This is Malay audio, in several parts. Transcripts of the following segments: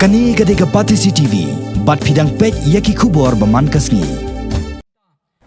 Kani gadega Patisi TV, bat pidang pek yaki kubor baman kasni.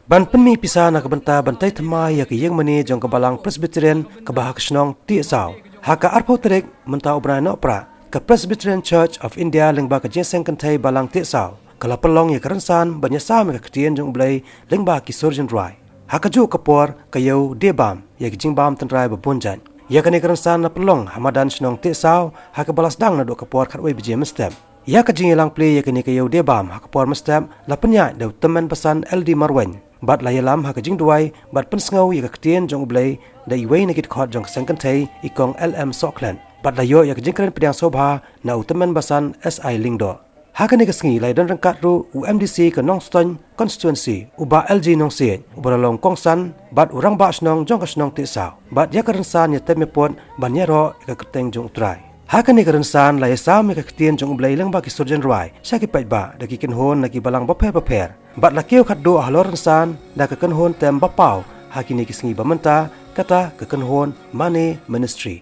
Ban penmi pisah nak benta bantai thema ya ke yang mani jong kebalang Presbyterian kebahak snong ti saw. Haka arpo terek mentau brana opera ke Presbyterian Church of India lengba ke jeseng kentai balang ti saw. Kala pelong ya kerensan banyasa me ketien jong blai lengba ki surgeon rai. Haka ju kapor kayau debam ya ke jingbam tenrai babunjan. Ya kani kerensan na pelong hamadan snong ti saw haka balas dang na do kapor khatwai bije mestem. Ya ka jingilang play ya kani kayau debam haka por mestem la penya dau teman pesan LD Marwen. Bat layalam haka jing duai bat pensengau ya ketien jong blai da iwei nakit khot jong sengkentai ikong LM Sokland. Bat layo ya jingkren pedang sobha na uteman basan SI Lingdo. Haka ni kesengi lai don rangkat ru UMDC ke Nongston constituency uba LG Nongsi uba long kongsan bat urang ba snong jong ka snong ti saw. Bat ya kerensan ya temepon ban ya ro ka keteng jong utrai. Haka ni kerensan lai sa me ka ketien jong blai lang ba ki surgeon rai saki pait ba da ki kenhon na ki balang baper. Bat lakeu khat do ahloran san da ke kenhon tem bapau hakini kesengi bamenta kata ke kenhon Money Ministry.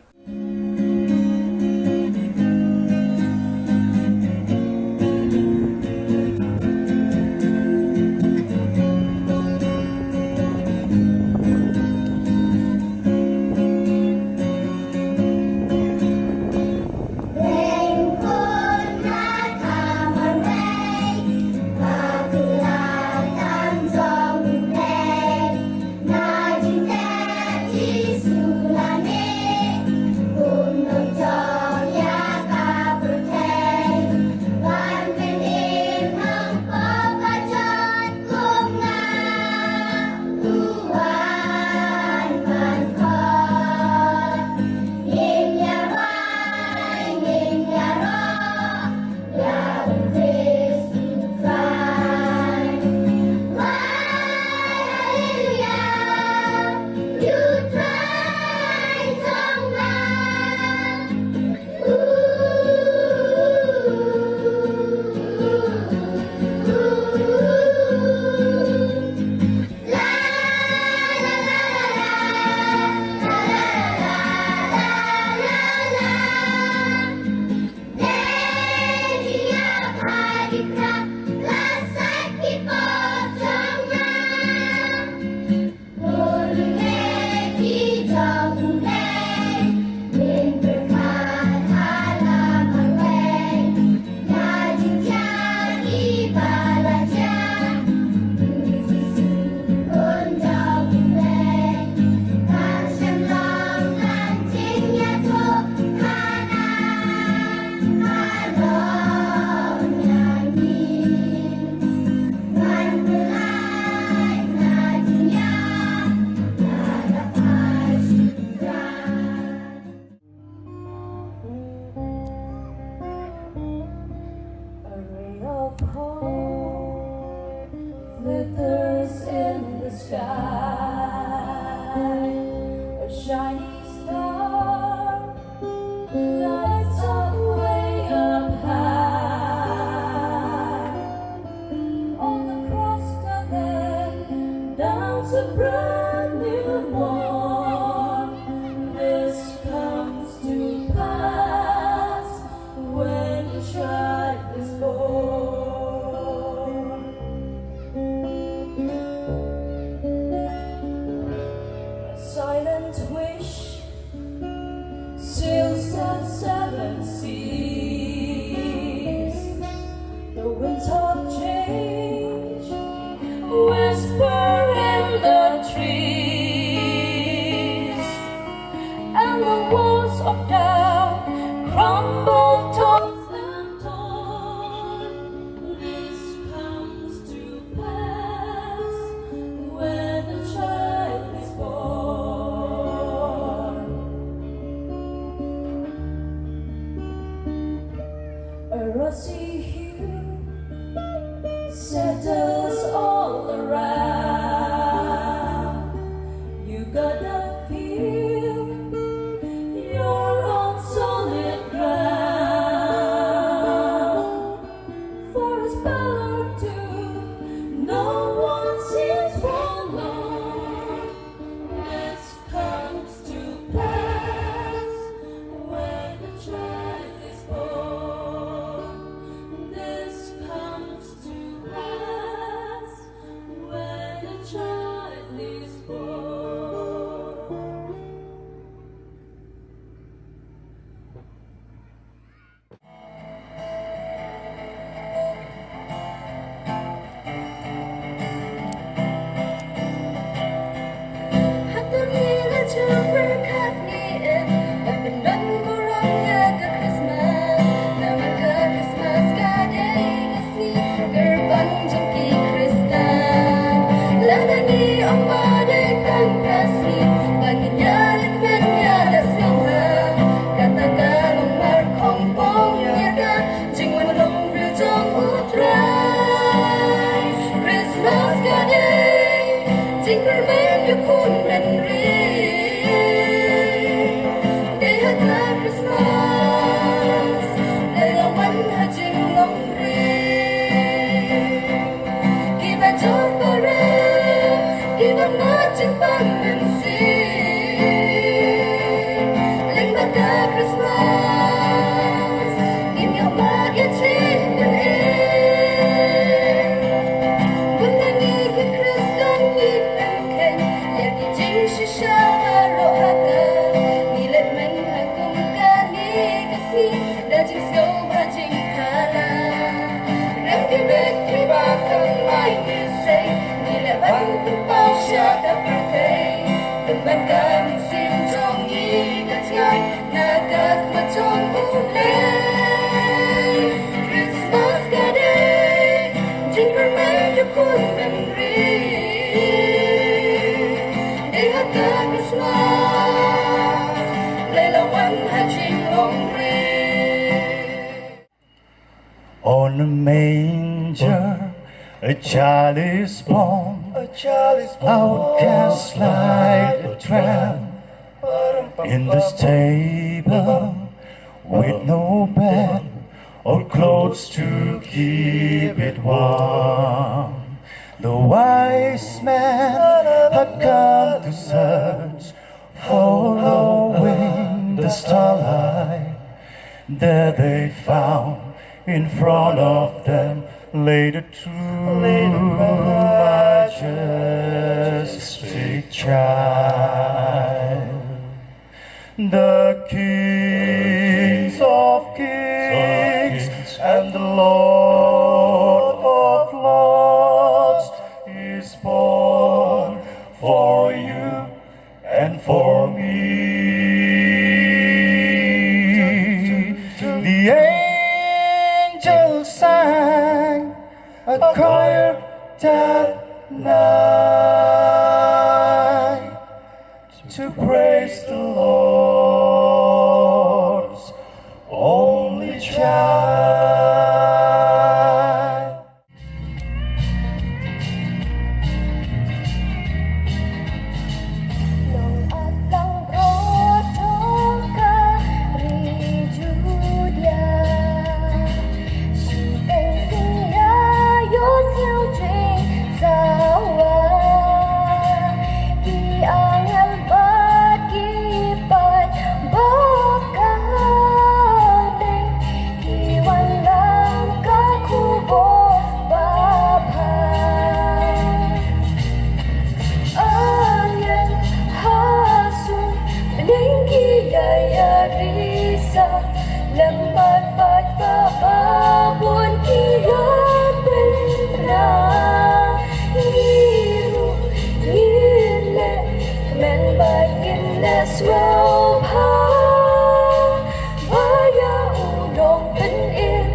Glitters in the sky, a shiny star lights up way up high. On the cross garden, dawns a brand new morn. This comes to pass when a child is born. Silent wish sails the seven seas. The winds of change whisper in the trees, and the walls of doubt crumble toss and torn. This comes to pass when a child is born. A rosy hue settles all around. You gotta feel you're on solid ground. For a spell or two, no one seems forlorn. This comes to pass when a child is born. trong ưu lên Christmas cả đây Jingle bell cho khuôn mình riêng để hát ca Christmas lấy lòng anh hát chinh hồng riêng. On a manger, a child is born, outcast like a tramp, in the stable, with no bed or clothes to keep it warm. The wise man had come to search, following the starlight. There they found in front of them lay the true majestic child. The kings of kings and the Lord of lords is born for you and for me. The angels sang a choir that night to praise the Lord's only child. Lòng ắt lòng rót trong ca ri Judia, chỉ tên sinh ya yếu siêu trình sao Ki angel bat ki pat bakading ki wan lang ka kubo bapan. Ayan hasun lingki daya risa lambat pat babun kiyapin na ngiru ngile men bagin leswell pa vaya udong bin in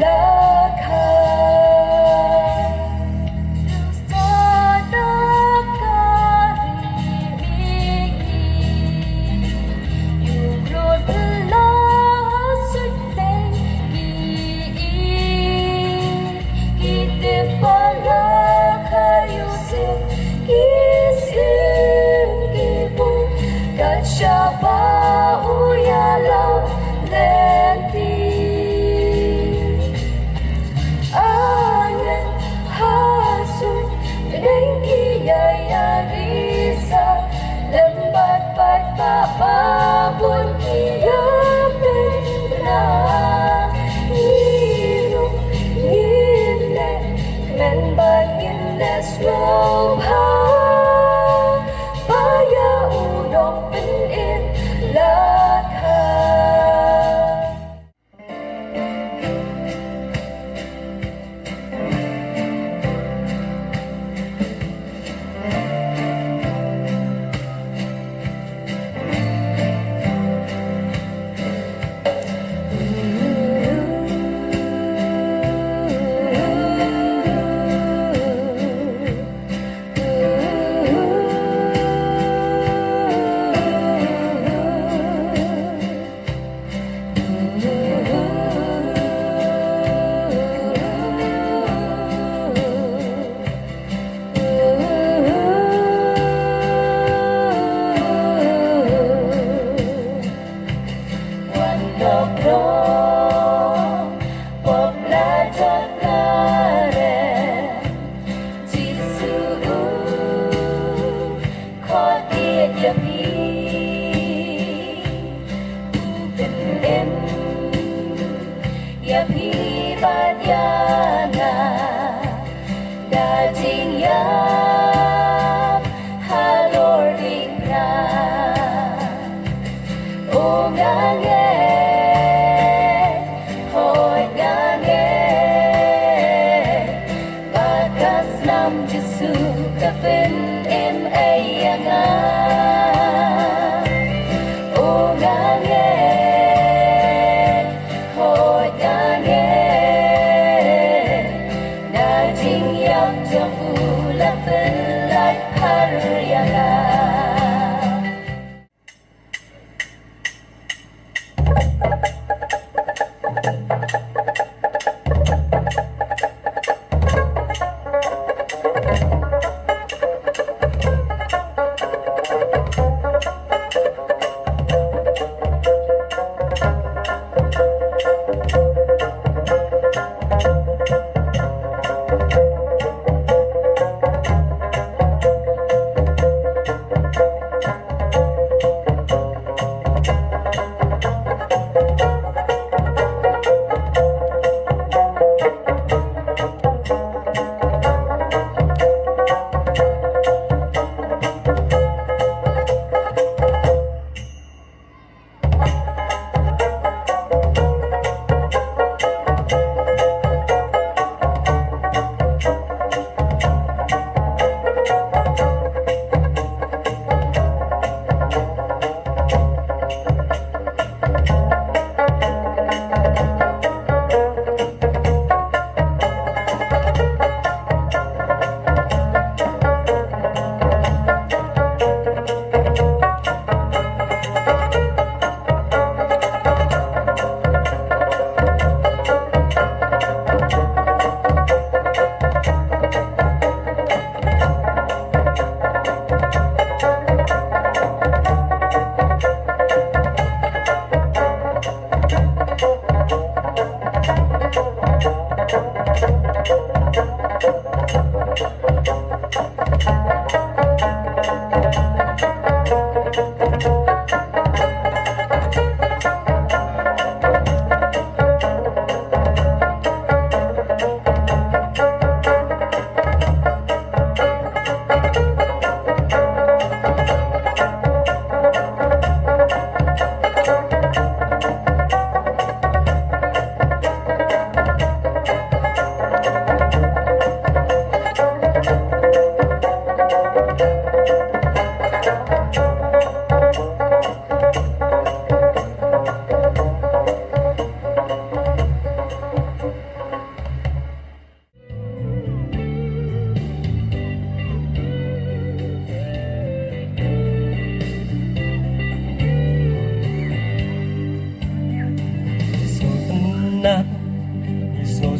lakhan. Siapa uyalau lenti angin hasut dengki yaya risa lembat pat babun kia pena ngiru ngile men bagin leswell pa baya udong bin in lakhan.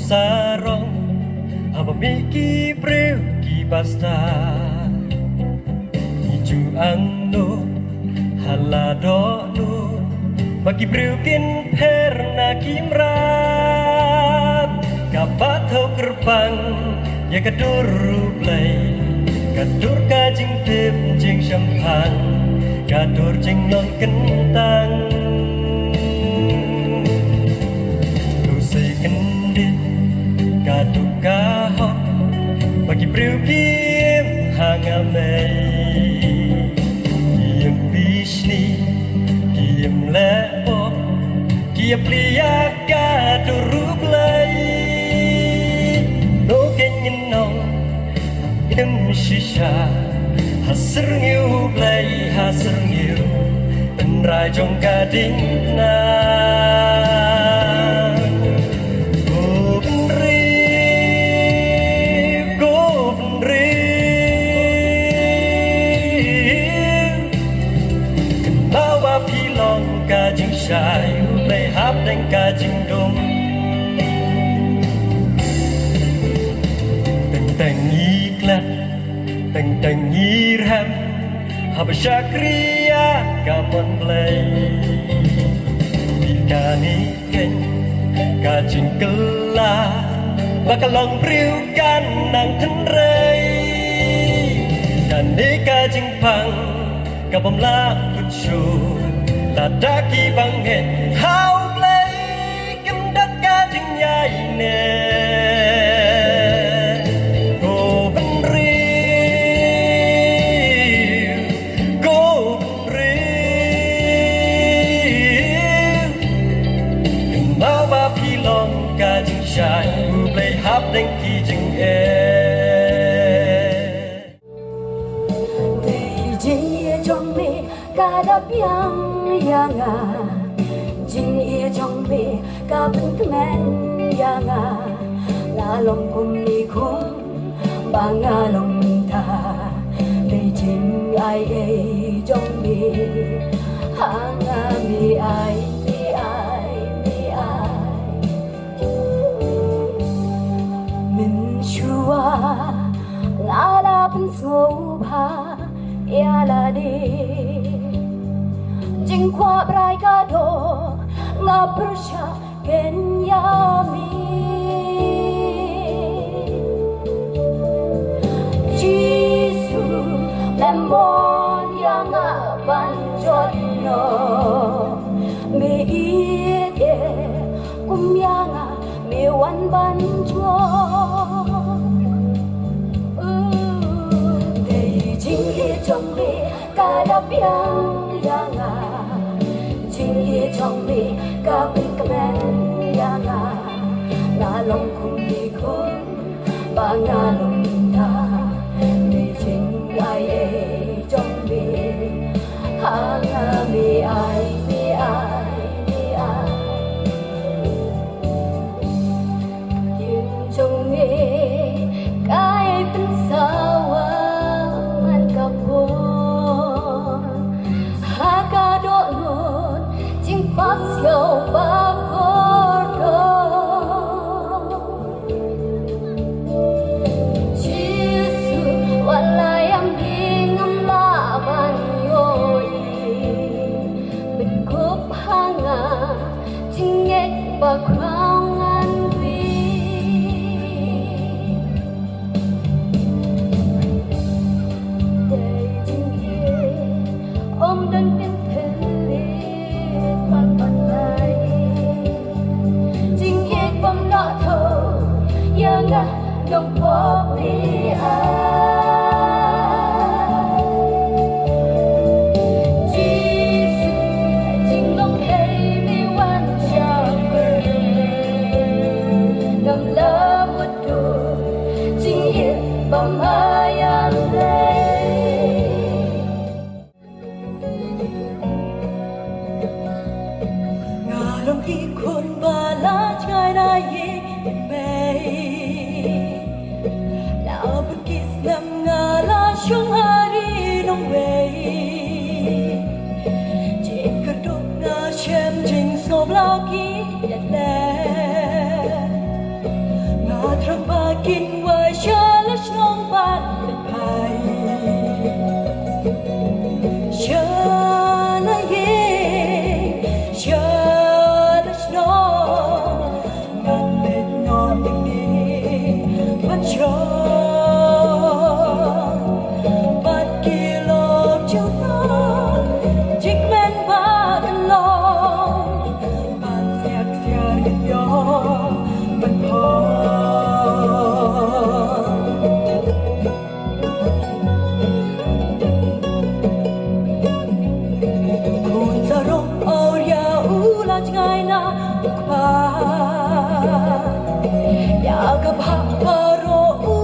sarong haba miki breu ki basta iju angno halado no bagi breu kin perna kimrat kapathau gerbang ya kadur play kadur kajing tip jing champagne kadur jing non kentang tu sei kendit kadur kahok bagi breu kim hangamai kim bisni kim leo kia plia kadur play no kenyin nong idem shisha hasr ngiu play hasr ngiu penrai jong gading na go penri bawa pilong kajing shai play hap deng kajing dum teng iklat teng irham habsyakriya kapon play dikani ken kajing kela bakalong priukan nang tenrei dan ni kajing pang kapom la kutshu tadaki banghet how play kemdak kajing yai ne shai play hap deng ki jing e Dei jing ye jong me ka da piang yang a jing ye jong me ka pen kmen yang a la long kum ni kum bang a long ta dei jing ai e jong me hang a mi ai chua la la pen so pa ya la de jing kwa brai ka do nga persha ken ya mi jisu lemon ya nga ban jot no me ie kum ya nga me wan ban jo trong mi ca đã biang yang a ching ye trong mi ca bin kamen yang a la long kum di kum ba nga long ta mi ching ai e trong mi ha nga mi ai yin trong mi kai bin sao pasio bakordo Jesu walayam bingam laban yoi bikup hanga tingek bakrangan wi Dei jingye om dan pinteli nông pop đi Jesus chính long đây mi wan chamber ngam la một đôi chính hiện bằng hai anh đây ngà long khi khôn ba lá trái đai Nam nga la shung hari nong wei Jin ka duk nga shem jing so blau ki yat le พัชชาบัดกิโลเจ้าน้องจิกแม่นบากันลองบานเสียกันยอมันพอคุณจะร้องเอาอย่าอูลาจไงนะอุกพาอยากกับพักพาโรอู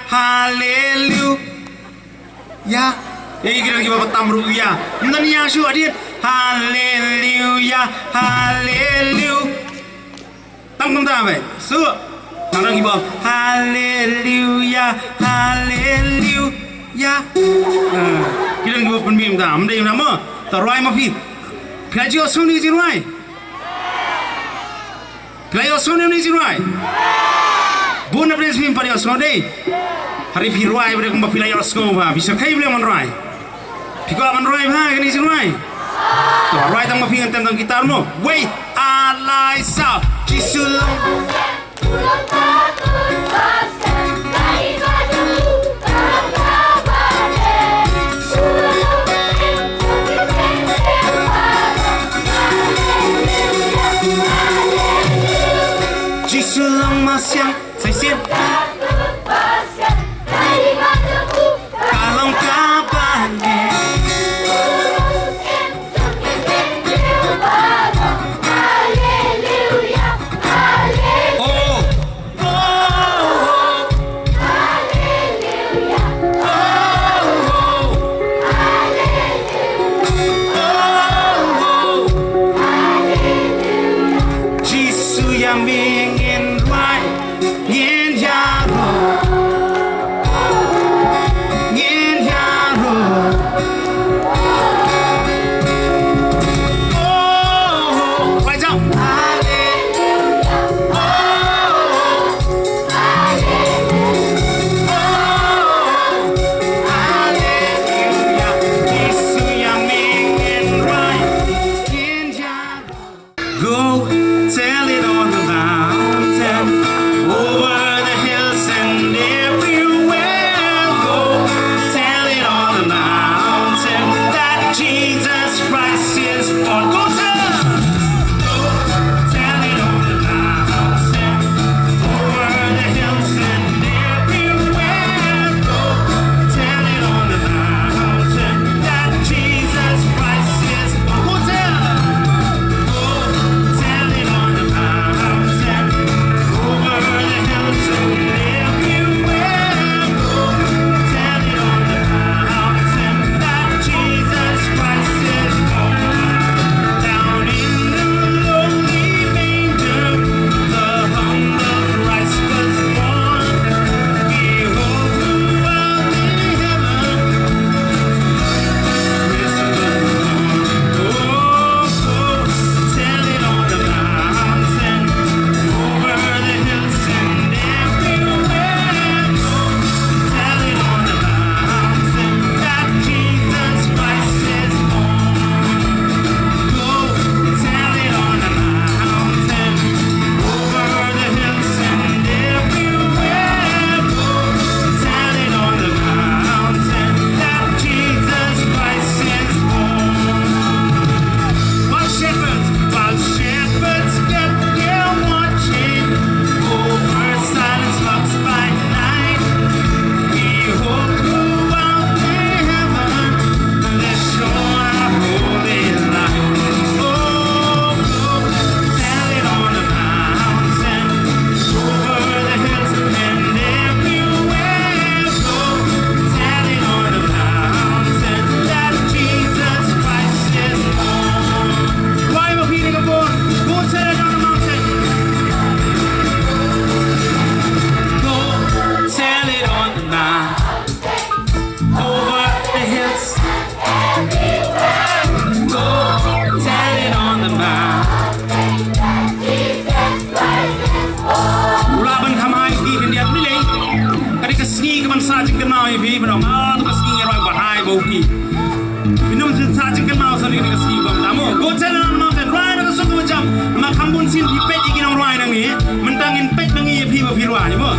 hallelujah. Kira lagi bapak tamru ya. Nani asu adit hallelujah hallelujah. Tam apa? So, nang lagi bapak hallelujah hallelujah. Kira lagi bapak penbim dah. Amde nama. Terway mafi. Pelajar suni jirai. Pelajar suni ni jirai. Buna pelajar suni pada suni. Hari firway pada kumpa pelajar suni bah. Bisa kai boleh manrai. Piko manrai bah kini jirai. Terway tang mafi tentang gitar mo. Wait, alai sa. Kisulang. Sulang masyang saya siap kalau kapan Sin di pet iki nang ruai nang ni mentangin pet nang i phi ba phi ruai ni mo